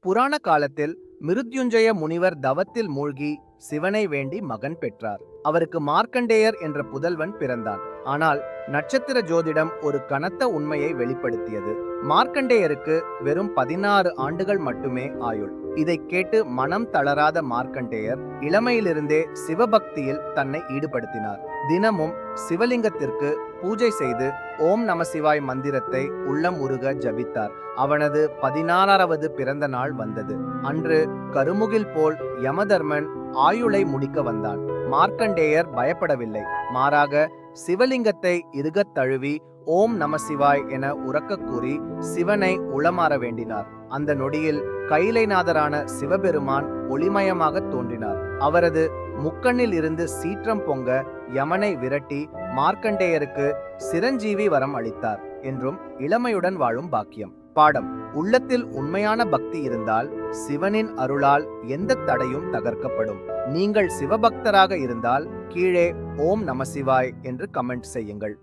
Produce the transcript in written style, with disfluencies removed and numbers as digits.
புராண காலத்தில் மிருத்யுஞ்சய முனிவர் தவத்தில் மூழ்கி சிவனை வேண்டி மகன் பெற்றார். அவருக்கு மார்க்கண்டேயர் என்ற புதல்வன் பிறந்தான். ஆனால் நட்சத்திர ஜோதிடம் ஒரு கனத்த உண்மையை வெளிப்படுத்தியது. மார்க்கண்டேயருக்கு வெறும் 16 ஆண்டுகள் மட்டுமே ஆயுள். இதை கேட்டு மனம் தளராத மார்க்கண்டேயர் இளமையிலிருந்தே சிவபக்தியில் தன்னை ஈடுபடுத்தினார். தினமும் சிவலிங்கத்திற்கு பூஜை செய்து ஓம் நமசிவாய் மந்திரத்தை உள்ளம் உருக ஜபித்தார். அவனது 16வது பிறந்த நாள் வந்தது. அன்று கருமுகில் போல் யமதர்மன் ஆயுளை முடிக்க வந்தான். மார்க்கண்டேயர் பயப்படவில்லை. மாறாக சிவலிங்கத்தை இறுகத் தழுவி ஓம் நமசிவாய் என உரக்க கூறி சிவனை உளமாற வேண்டினார். அந்த நொடியில் கைலைநாதரான சிவபெருமான் ஒளிமயமாக தோன்றினார். அவரது முக்கண்ணில் இருந்து சீற்றம் பொங்க யமனை விரட்டி மார்க்கண்டேயருக்கு சிரஞ்சீவி வரம் அளித்தார் என்றும் இளமையுடன் வாழும் பாக்கியம். பாடம்: உள்ளத்தில் உண்மையான பக்தி இருந்தால் சிவனின் அருளால் எந்த தடையும் தகர்க்கப்படும். நீங்கள் சிவபக்தராக இருந்தால் கீழே ஓம் நமசிவாய் என்று கமெண்ட் செய்யுங்கள்.